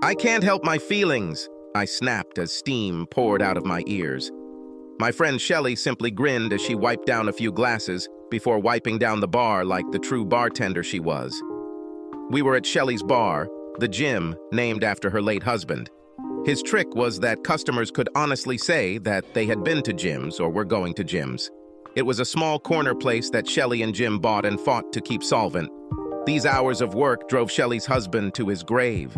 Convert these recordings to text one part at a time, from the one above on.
I can't help my feelings, I snapped as steam poured out of my ears. My friend Shelley simply grinned as she wiped down a few glasses before wiping down the bar like the true bartender she was. We were at Shelley's bar, the gym named after her late husband. His trick was that customers could honestly say that they had been to gyms or were going to gyms. It was a small corner place that Shelley and Jim bought and fought to keep solvent. These hours of work drove Shelley's husband to his grave.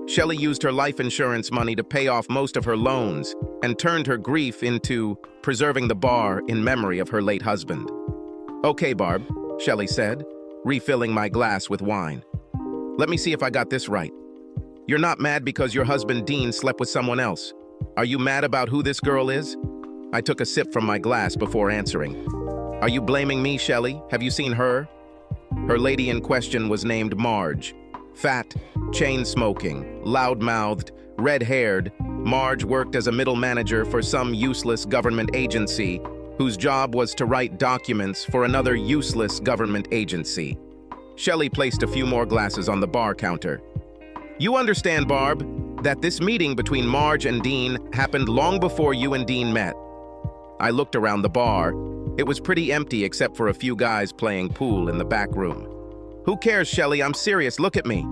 Shelley used her life insurance money to pay off most of her loans and turned her grief into preserving the bar in memory of her late husband. "Okay, Barb," Shelley said, refilling my glass with wine. "Let me see if I got this right. You're not mad because your husband Dean slept with someone else. Are you mad about who this girl is?" I took a sip from my glass before answering. "Are you blaming me, Shelley? Have you seen her?" Her lady in question was named Marge. Fat, chain-smoking, loud-mouthed, red-haired, Marge worked as a middle manager for some useless government agency whose job was to write documents for another useless government agency. Shelley placed a few more glasses on the bar counter. "You understand, Barb, that this meeting between Marge and Dean happened long before you and Dean met." I looked around the bar. It was pretty empty except for a few guys playing pool in the back room. "Who cares, Shelley? I'm serious. Look at me."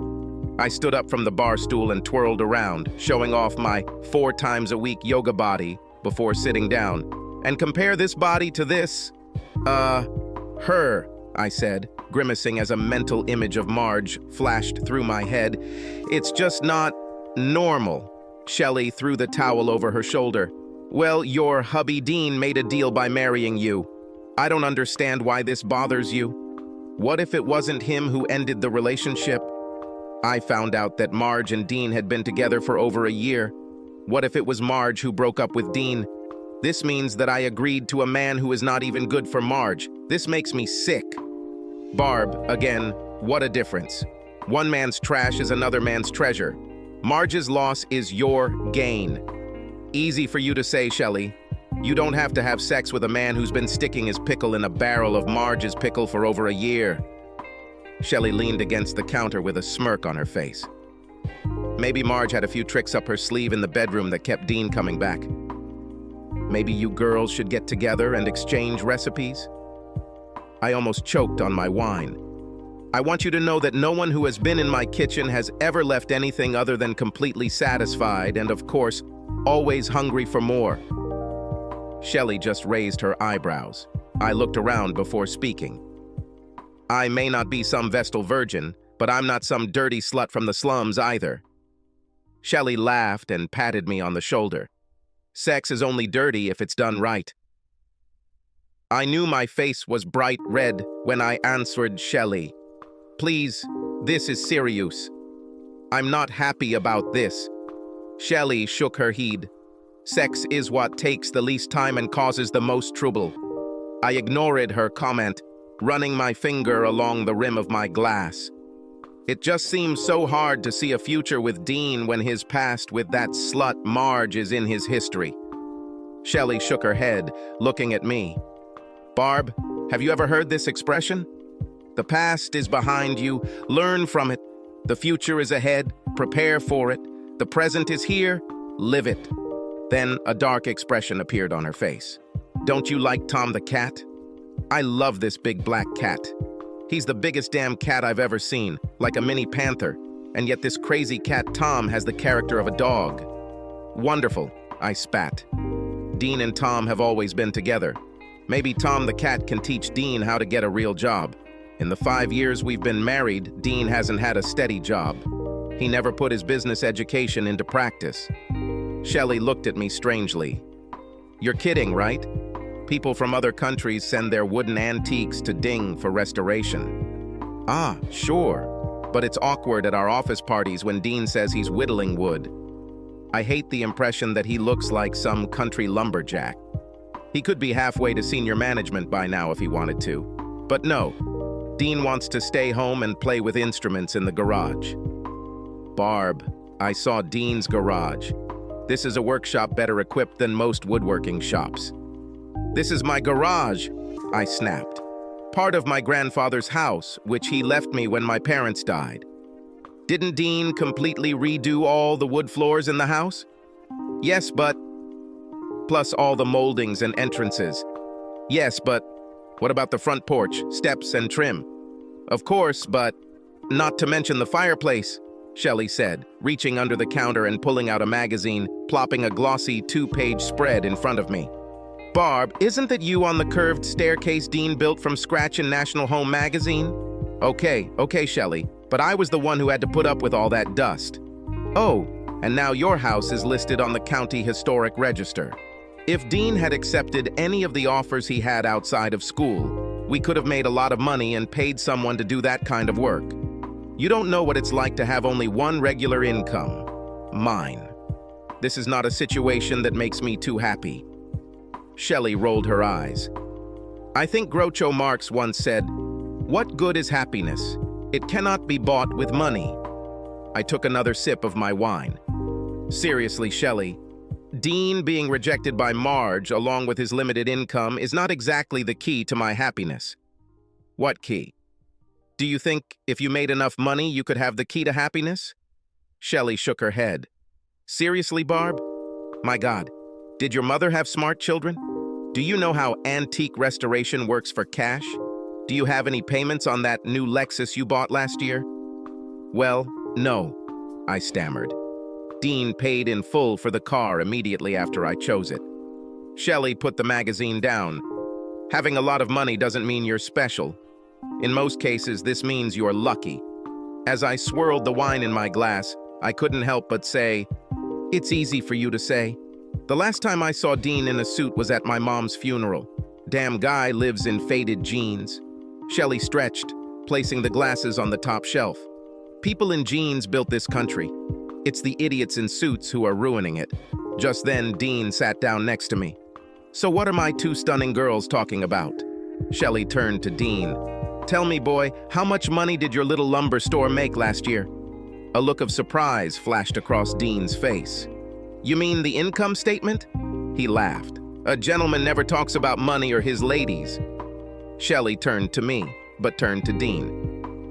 I stood up from the bar stool and twirled around, showing off my 4 times a week yoga body before sitting down. "And compare this body to this, her," I said, grimacing as a mental image of Marge flashed through my head. "It's just not normal." Shelley threw the towel over her shoulder. "Well, your hubby Dean made a deal by marrying you. I don't understand why this bothers you. What if it wasn't him who ended the relationship? I found out that Marge and Dean had been together for over a year. What if it was Marge who broke up with Dean? This means that I agreed to a man who is not even good for Marge. This makes me sick." "Barb, again, what a difference. One man's trash is another man's treasure. Marge's loss is your gain." "Easy for you to say, Shelley. You don't have to have sex with a man who's been sticking his pickle in a barrel of Marge's pickle for over a year." Shelley leaned against the counter with a smirk on her face. "Maybe Marge had a few tricks up her sleeve in the bedroom that kept Dean coming back. Maybe you girls should get together and exchange recipes?" I almost choked on my wine. "I want you to know that no one who has been in my kitchen has ever left anything other than completely satisfied and, of course, always hungry for more." Shelley just raised her eyebrows. I looked around before speaking. "I may not be some Vestal virgin, but I'm not some dirty slut from the slums either." Shelley laughed and patted me on the shoulder. "Sex is only dirty if it's done right." I knew my face was bright red when I answered Shelley. "Please, this is serious. I'm not happy about this." Shelley shook her head. "Sex is what takes the least time and causes the most trouble." I ignored her comment, running my finger along the rim of my glass. It just seems so hard to see a future with Dean when his past with that slut Marge is in his history. Shelley shook her head, looking at me. "Barb, have you ever heard this expression? The past is behind you, learn from it. The future is ahead, prepare for it. The present is here, live it." Then a dark expression appeared on her face. "Don't you like Tom the cat? I love this big black cat. He's the biggest damn cat I've ever seen, like a mini panther, and yet this crazy cat Tom has the character of a dog." "Wonderful," I spat. "Dean and Tom have always been together. Maybe Tom the cat can teach Dean how to get a real job. In the 5 years we've been married, Dean hasn't had a steady job. He never put his business education into practice." Shelley looked at me strangely. "You're kidding, right? People from other countries send their wooden antiques to Ding for restoration." "Ah, sure. But it's awkward at our office parties when Dean says he's whittling wood. I hate the impression that he looks like some country lumberjack. He could be halfway to senior management by now if he wanted to. But no, Dean wants to stay home and play with instruments in the garage." "Barb, I saw Dean's garage. This is a workshop better equipped than most woodworking shops." "This is my garage," I snapped. "Part of my grandfather's house, which he left me when my parents died." Didn't Dean completely redo all the wood floors in the house? Yes, but... Plus all the moldings and entrances. Yes, but... What about the front porch, steps, and trim? Of course, but... Not to mention the fireplace, Shelley said, reaching under the counter and pulling out a magazine, plopping a glossy 2-page spread in front of me. Barb, isn't that you on the curved staircase Dean built from scratch in National Home magazine? Okay, Shelley, but I was the one who had to put up with all that dust. Oh, and now your house is listed on the county historic register. If Dean had accepted any of the offers he had outside of school, we could have made a lot of money and paid someone to do that kind of work. You don't know what it's like to have only one regular income. Mine. This is not a situation that makes me too happy. Shelley rolled her eyes. I think Groucho Marx once said, "What good is happiness? It cannot be bought with money." I took another sip of my wine. Seriously, Shelley, Dean being rejected by Marge along with his limited income is not exactly the key to my happiness. What key? Do you think if you made enough money you could have the key to happiness? Shelley shook her head. Seriously, Barb? My God, did your mother have smart children? Do you know how antique restoration works for cash? Do you have any payments on that new Lexus you bought last year? Well, no, I stammered. Dean paid in full for the car immediately after I chose it. Shelley put the magazine down. Having a lot of money doesn't mean you're special. In most cases, this means you're lucky. As I swirled the wine in my glass, I couldn't help but say, "It's easy for you to say. The last time I saw Dean in a suit was at my mom's funeral. Damn guy lives in faded jeans." Shelley stretched, placing the glasses on the top shelf. People in jeans built this country. It's the idiots in suits who are ruining it. Just then, Dean sat down next to me. So what are my two stunning girls talking about? Shelley turned to Dean. Tell me, boy, how much money did your little lumber store make last year? A look of surprise flashed across Dean's face. You mean the income statement? He laughed. A gentleman never talks about money or his ladies. Shelley turned to me, but turned to Dean.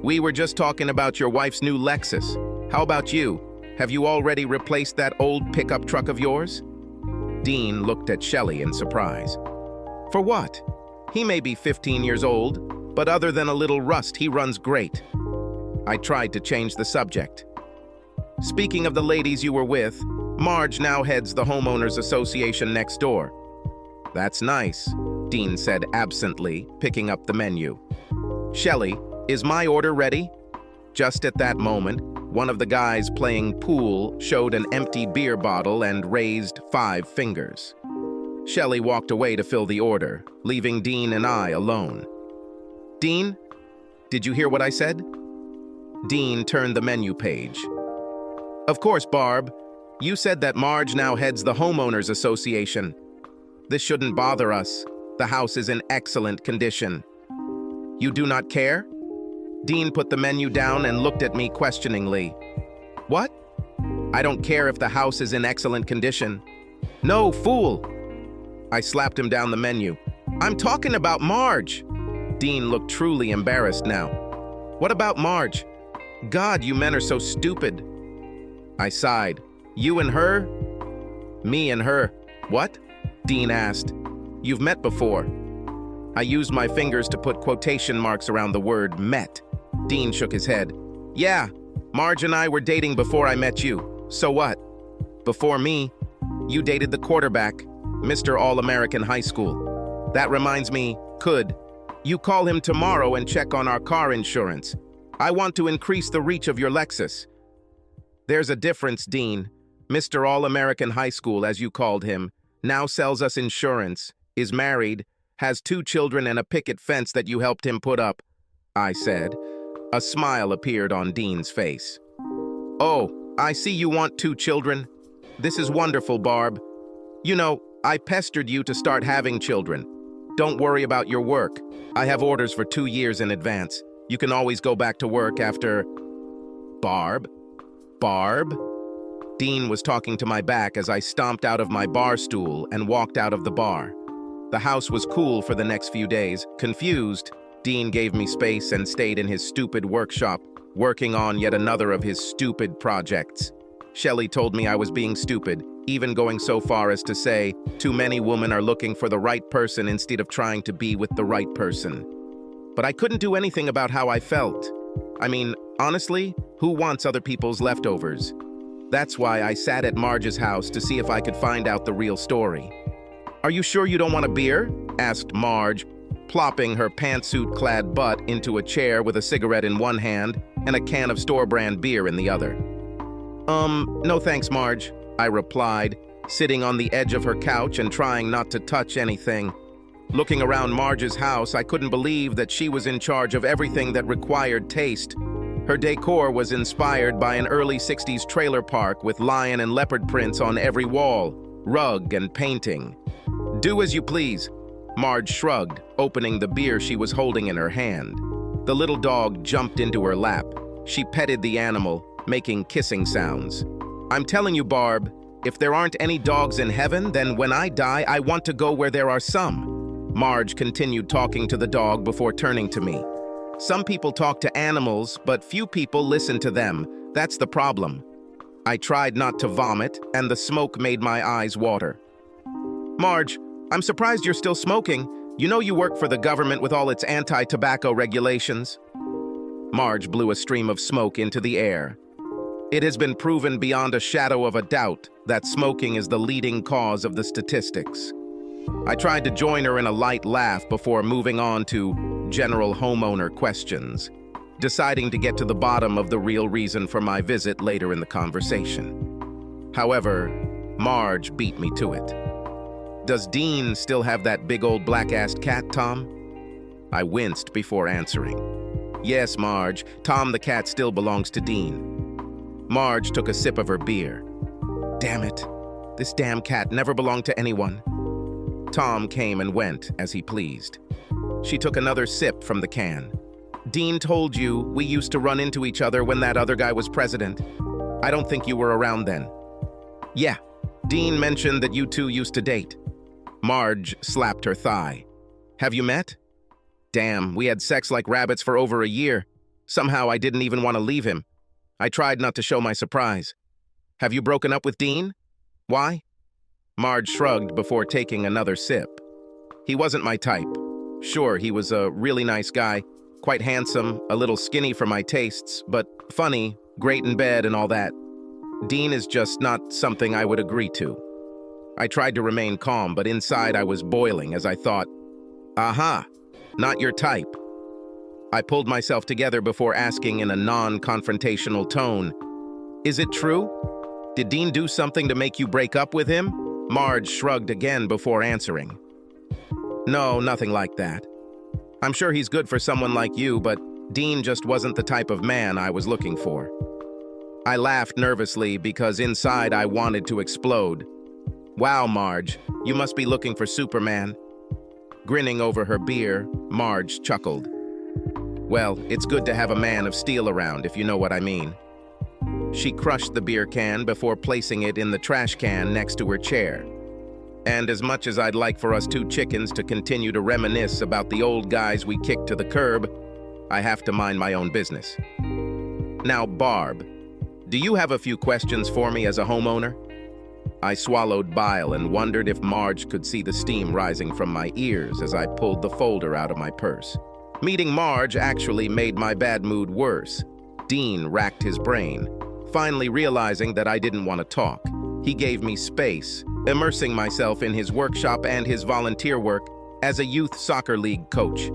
We were just talking about your wife's new Lexus. How about you? Have you already replaced that old pickup truck of yours? Dean looked at Shelley in surprise. For what? He may be 15 years old, but other than a little rust, he runs great. I tried to change the subject. Speaking of the ladies you were with, Marge now heads the homeowners association next door. That's nice, Dean said absently, picking up the menu. Shelley, is my order ready? Just at that moment, one of the guys playing pool showed an empty beer bottle and raised 5 fingers. Shelley walked away to fill the order, leaving Dean and I alone. Dean, did you hear what I said? Dean turned the menu page. Of course, Barb. You said that Marge now heads the homeowners association. This shouldn't bother us. The house is in excellent condition. You do not care? Dean put the menu down and looked at me questioningly. What? I don't care if the house is in excellent condition. No, fool! I slapped him down the menu. I'm talking about Marge! Dean looked truly embarrassed now. What about Marge? God, you men are so stupid. I sighed. You and her? Me and her. What? Dean asked. You've met before. I used my fingers to put quotation marks around the word met. Dean shook his head. Yeah, Marge and I were dating before I met you. So what? Before me, you dated the quarterback, Mr. All-American High School. That reminds me, could you call him tomorrow and check on our car insurance? I want to increase the reach of your Lexus. There's a difference, Dean. Mr. All-American High School, as you called him, now sells us insurance, is married, has 2 children and a picket fence that you helped him put up, I said. A smile appeared on Dean's face. Oh, I see you want 2 children. This is wonderful, Barb. You know, I pestered you to start having children. Don't worry about your work. I have orders for 2 years in advance. You can always go back to work after... Barb? Barb? Dean was talking to my back as I stomped out of my bar stool and walked out of the bar. The house was cool for the next few days. Confused, Dean gave me space and stayed in his stupid workshop, working on yet another of his stupid projects. Shelley told me I was being stupid, even going so far as to say, too many women are looking for the right person instead of trying to be with the right person. But I couldn't do anything about how I felt. I mean, honestly, who wants other people's leftovers? That's why I sat at Marge's house to see if I could find out the real story. "Are you sure you don't want a beer?" asked Marge, plopping her pantsuit-clad butt into a chair with a cigarette in one hand and a can of store-brand beer in the other. No thanks, Marge," I replied, sitting on the edge of her couch and trying not to touch anything. Looking around Marge's house, I couldn't believe that she was in charge of everything that required taste. Her decor was inspired by an early 60s trailer park with lion and leopard prints on every wall, rug, and painting. "Do as you please," Marge shrugged, opening the beer she was holding in her hand. The little dog jumped into her lap. She petted the animal, making kissing sounds. "I'm telling you, Barb, if there aren't any dogs in heaven, then when I die, I want to go where there are some." Marge continued talking to the dog before turning to me. "Some people talk to animals, but few people listen to them. That's the problem." I tried not to vomit, and the smoke made my eyes water. "Marge, I'm surprised you're still smoking. You know you work for the government with all its anti-tobacco regulations." Marge blew a stream of smoke into the air. "It has been proven beyond a shadow of a doubt that smoking is the leading cause of the statistics." I tried to join her in a light laugh before moving on to general homeowner questions, deciding to get to the bottom of the real reason for my visit later in the conversation. However, Marge beat me to it. "Does Dean still have that big old black-assed cat, Tom?" I winced before answering. "Yes, Marge, Tom the cat still belongs to Dean." Marge took a sip of her beer. "Damn it, this damn cat never belonged to anyone." Tom came and went as he pleased. She took another sip from the can. "Dean told you we used to run into each other when that other guy was president. I don't think you were around then." "Yeah, Dean mentioned that you two used to date." Marge slapped her thigh. "Have you met?" "Damn, we had sex like rabbits for over a year. Somehow I didn't even want to leave him. I tried not to show my surprise." "Have you broken up with Dean? Why?" Marge shrugged before taking another sip. "He wasn't my type. Sure, he was a really nice guy, quite handsome, a little skinny for my tastes, but funny, great in bed and all that. Dean is just not something I would agree to." I tried to remain calm, but inside I was boiling as I thought, "Aha, not your type." I pulled myself together before asking in a non-confrontational tone, "Is it true? Did Dean do something to make you break up with him?" Marge shrugged again before answering. "No, nothing like that. I'm sure he's good for someone like you, but Dean just wasn't the type of man I was looking for." I laughed nervously because inside I wanted to explode. "Wow, Marge, you must be looking for Superman." Grinning over her beer, Marge chuckled. "Well, it's good to have a man of steel around, if you know what I mean." She crushed the beer can before placing it in the trash can next to her chair. "And as much as I'd like for us two chickens to continue to reminisce about the old guys we kicked to the curb, I have to mind my own business. Now, Barb, do you have a few questions for me as a homeowner?" I swallowed bile and wondered if Marge could see the steam rising from my ears as I pulled the folder out of my purse. Meeting Marge actually made my bad mood worse. Dean racked his brain, finally realizing that I didn't want to talk. He gave me space, immersing myself in his workshop and his volunteer work as a youth soccer league coach.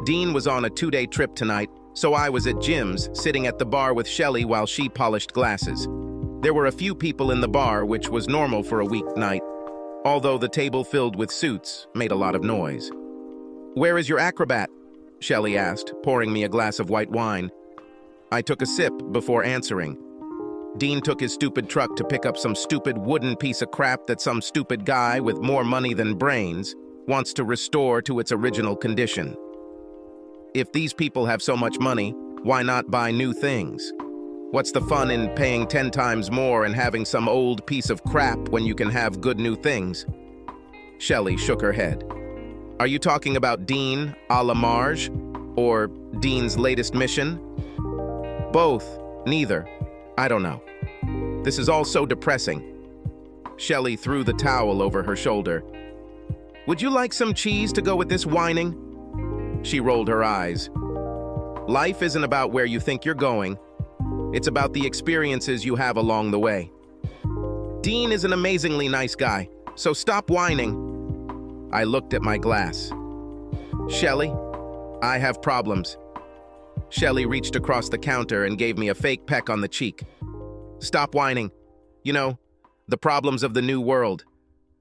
Dean was on a 2-day trip tonight, so I was at Jim's, sitting at the bar with Shelley while she polished glasses. There were a few people in the bar, which was normal for a weeknight, although the table filled with suits made a lot of noise. "Where is your acrobat?" Shelley asked, pouring me a glass of white wine. I took a sip before answering. Dean took his stupid truck to pick up some stupid wooden piece of crap that some stupid guy with more money than brains wants to restore to its original condition. If these people have so much money, why not buy new things? What's the fun in paying 10 times more and having some old piece of crap when you can have good new things? Shelley shook her head. Are you talking about Dean a la Marge? Or Dean's latest mission? Both. Neither. I don't know. This is all so depressing. Shelley threw the towel over her shoulder. Would you like some cheese to go with this whining? She rolled her eyes. Life isn't about where you think you're going. It's about the experiences you have along the way. Dean is an amazingly nice guy, so stop whining. I looked at my glass. Shelley, I have problems. Shelley reached across the counter and gave me a fake peck on the cheek. Stop whining. You know, the problems of the new world.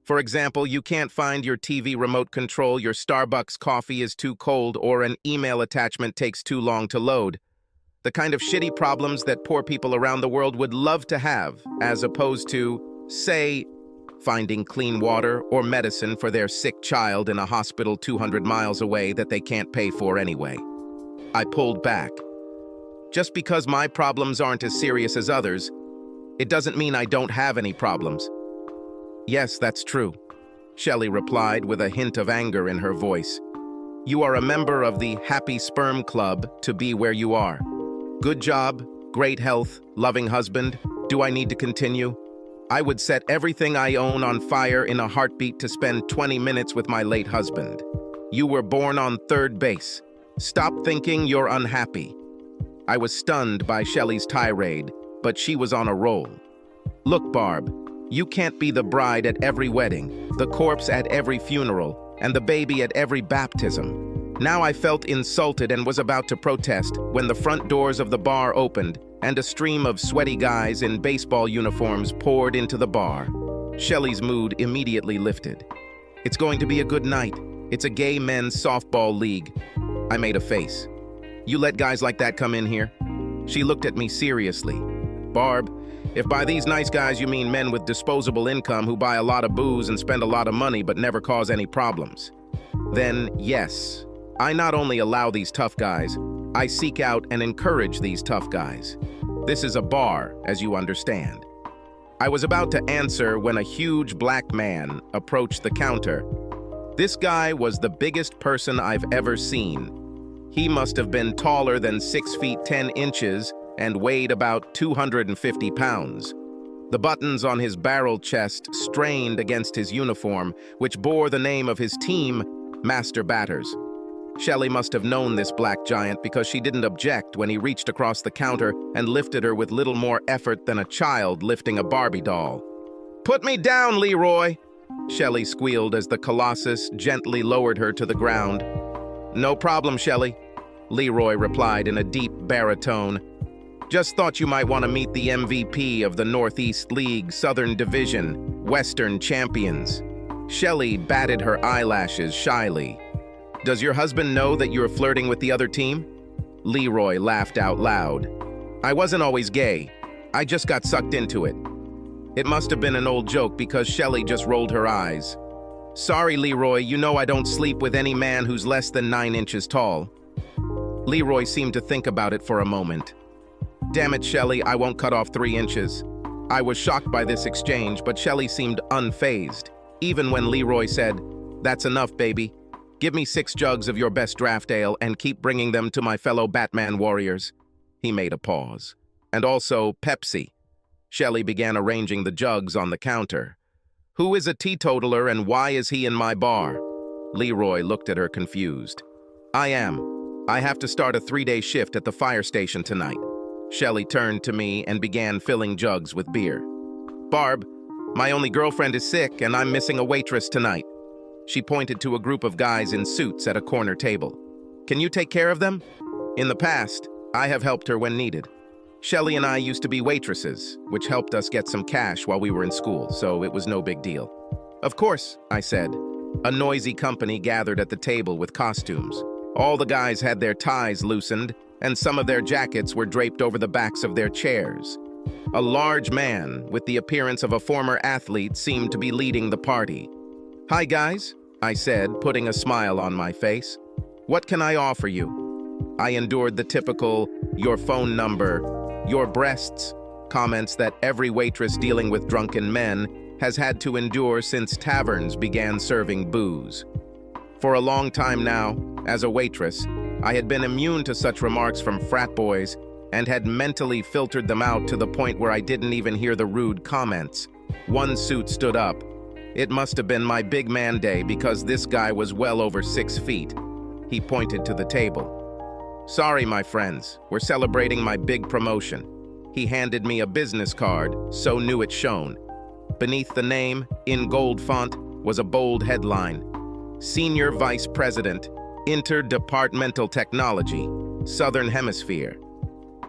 For example, you can't find your TV remote control, your Starbucks coffee is too cold, or an email attachment takes too long to load. The kind of shitty problems that poor people around the world would love to have, as opposed to, say, finding clean water or medicine for their sick child in a hospital 200 miles away that they can't pay for anyway. I pulled back. Just because my problems aren't as serious as others, it doesn't mean I don't have any problems. Yes, that's true, Shelley replied with a hint of anger in her voice. You are a member of the Happy Sperm Club to be where you are. Good job, great health, loving husband. Do I need to continue? I would set everything I own on fire in a heartbeat to spend 20 minutes with my late husband. You were born on third base. Stop thinking you're unhappy. I was stunned by Shelley's tirade, but she was on a roll. Look, Barb, you can't be the bride at every wedding, the corpse at every funeral, and the baby at every baptism. Now I felt insulted and was about to protest when the front doors of the bar opened and a stream of sweaty guys in baseball uniforms poured into the bar. Shelley's mood immediately lifted. It's going to be a good night. It's a gay men's softball league. I made a face. You let guys like that come in here? She looked at me seriously. Barb, if by these nice guys you mean men with disposable income who buy a lot of booze and spend a lot of money but never cause any problems, then yes, I not only allow these tough guys, I seek out and encourage these tough guys. This is a bar, as you understand. I was about to answer when a huge black man approached the counter. This guy was the biggest person I've ever seen. He must have been taller than 6 feet 10 inches and weighed about 250 pounds. The buttons on his barrel chest strained against his uniform, which bore the name of his team, Master Batters. Shelley must have known this black giant because she didn't object when he reached across the counter and lifted her with little more effort than a child lifting a Barbie doll. "Put me down, Leroy!" Shelley squealed as the Colossus gently lowered her to the ground. "No problem, Shelley," Leroy replied in a deep baritone. "Just thought you might want to meet the MVP of the Northeast League Southern Division, Western Champions." Shelley batted her eyelashes shyly. "Does your husband know that you're flirting with the other team?" Leroy laughed out loud. "I wasn't always gay. I just got sucked into it." It must have been an old joke because Shelley just rolled her eyes. "Sorry, Leroy, you know I don't sleep with any man who's less than 9 inches tall." Leroy seemed to think about it for a moment. "Damn it, Shelley, I won't cut off 3 inches." I was shocked by this exchange, but Shelley seemed unfazed, even when Leroy said, "That's enough, baby. Give me 6 jugs of your best draft ale and keep bringing them to my fellow Batman warriors." He made a pause. "And also Pepsi." Shelley began arranging the jugs on the counter. "Who is a teetotaler and why is he in my bar?" Leroy looked at her confused. "I am. I have to start a 3-day shift at the fire station tonight." Shelley turned to me and began filling jugs with beer. "Barb, my only girlfriend is sick and I'm missing a waitress tonight." She pointed to a group of guys in suits at a corner table. "Can you take care of them?" In the past, I have helped her when needed. Shelley and I used to be waitresses, which helped us get some cash while we were in school, so it was no big deal. "Of course," I said. A noisy company gathered at the table with costumes. All the guys had their ties loosened, and some of their jackets were draped over the backs of their chairs. A large man, with the appearance of a former athlete, seemed to be leading the party. "Hi, guys," I said, putting a smile on my face. "What can I offer you?" I endured the typical, "your phone number," "your breasts," comments that every waitress dealing with drunken men has had to endure since taverns began serving booze. For a long time now, as a waitress, I had been immune to such remarks from frat boys, and had mentally filtered them out to the point where I didn't even hear the rude comments. One suit stood up. It must have been my big man day because this guy was well over 6 feet. He pointed to the table. "Sorry, my friends, we're celebrating my big promotion." He handed me a business card, so new it shone. Beneath the name, in gold font, was a bold headline: Senior Vice President, Interdepartmental Technology, Southern Hemisphere.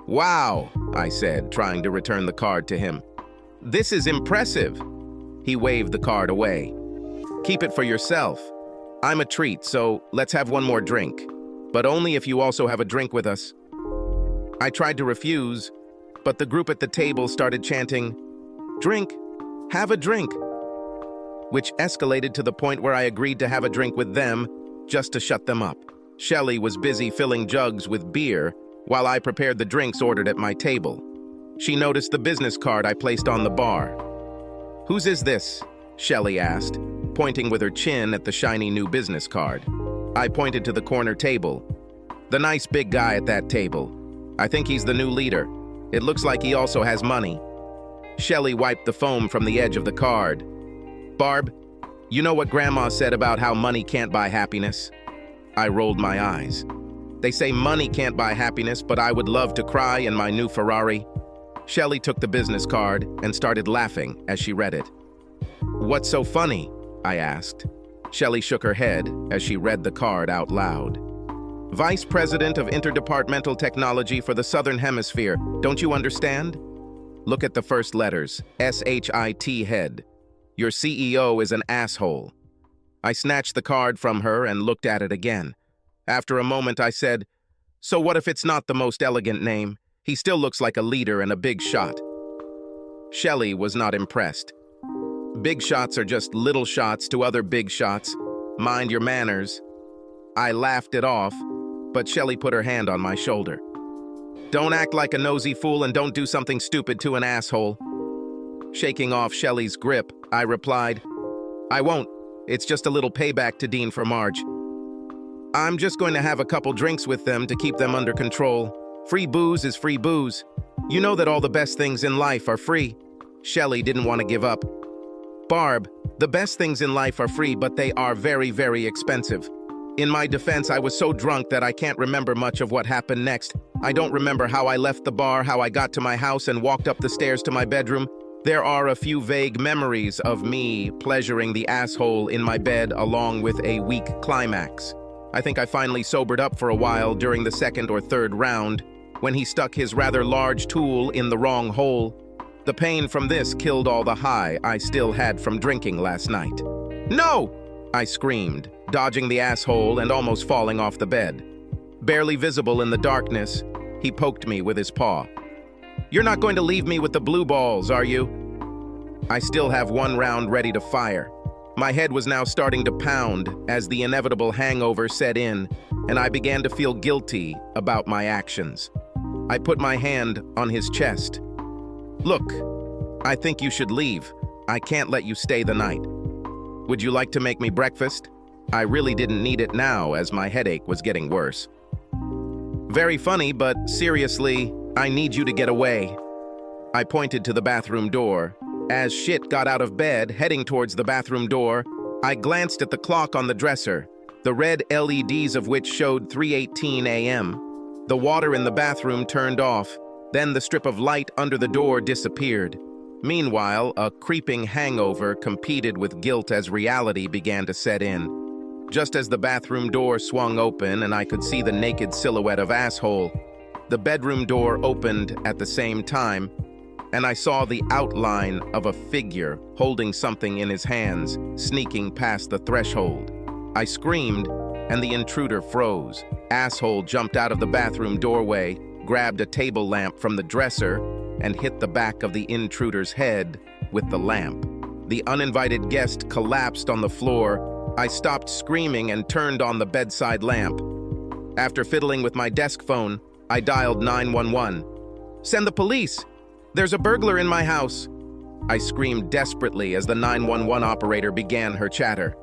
"Wow," I said, trying to return the card to him. "This is impressive." He waved the card away. "Keep it for yourself. I'm a treat, so let's have one more drink. But only if you also have a drink with us." I tried to refuse, but the group at the table started chanting, "Drink, have a drink," which escalated to the point where I agreed to have a drink with them just to shut them up. Shelley was busy filling jugs with beer while I prepared the drinks ordered at my table. She noticed the business card I placed on the bar. "Whose is this?" Shelley asked, pointing with her chin at the shiny new business card. I pointed to the corner table. "The nice big guy at that table. I think he's the new leader. It looks like he also has money." Shelley wiped the foam from the edge of the card. "Barb, you know what Grandma said about how money can't buy happiness?" I rolled my eyes. "They say money can't buy happiness, but I would love to cry in my new Ferrari." Shelley took the business card and started laughing as she read it. "What's so funny?" I asked. Shelley shook her head as she read the card out loud. "Vice President of Interdepartmental Technology for the Southern Hemisphere. Don't you understand? Look at the first letters, SHIT head. Your CEO is an asshole." I snatched the card from her and looked at it again. After a moment, I said, "So what if it's not the most elegant name? He still looks like a leader and a big shot." Shelley was not impressed. "Big shots are just little shots to other big shots. Mind your manners." I laughed it off, but Shelley put her hand on my shoulder. "Don't act like a nosy fool and don't do something stupid to an asshole." Shaking off Shelley's grip, I replied, "I won't. It's just a little payback to Dean for Marge. I'm just going to have a couple drinks with them to keep them under control. Free booze is free booze. You know that all the best things in life are free." Shelley didn't want to give up. "Barb, the best things in life are free, but they are very, very expensive." In my defense, I was so drunk that I can't remember much of what happened next. I don't remember how I left the bar, how I got to my house and walked up the stairs to my bedroom. There are a few vague memories of me pleasuring the asshole in my bed along with a weak climax. I think I finally sobered up for a while during the second or third round when he stuck his rather large tool in the wrong hole. The pain from this killed all the high I still had from drinking last night. "No!" I screamed, dodging the asshole and almost falling off the bed. Barely visible in the darkness, he poked me with his paw. "You're not going to leave me with the blue balls, are you?" I still have one round ready to fire. My head was now starting to pound as the inevitable hangover set in, and I began to feel guilty about my actions. I put my hand on his chest. "Look, I think you should leave. I can't let you stay the night. Would you like to make me breakfast?" I really didn't need it now as my headache was getting worse. "Very funny, but seriously, I need you to get away." I pointed to the bathroom door. As Shit got out of bed, heading towards the bathroom door, I glanced at the clock on the dresser, the red LEDs of which showed 3:18 a.m. The water in the bathroom turned off, then the strip of light under the door disappeared. Meanwhile, a creeping hangover competed with guilt as reality began to set in. Just as the bathroom door swung open and I could see the naked silhouette of asshole, the bedroom door opened at the same time, and I saw the outline of a figure holding something in his hands, sneaking past the threshold. I screamed, and the intruder froze. Asshole jumped out of the bathroom doorway, grabbed a table lamp from the dresser, and hit the back of the intruder's head with the lamp. The uninvited guest collapsed on the floor. I stopped screaming and turned on the bedside lamp. After fiddling with my desk phone, I dialed 911. "Send the police! There's a burglar in my house!" I screamed desperately as the 911 operator began her chatter.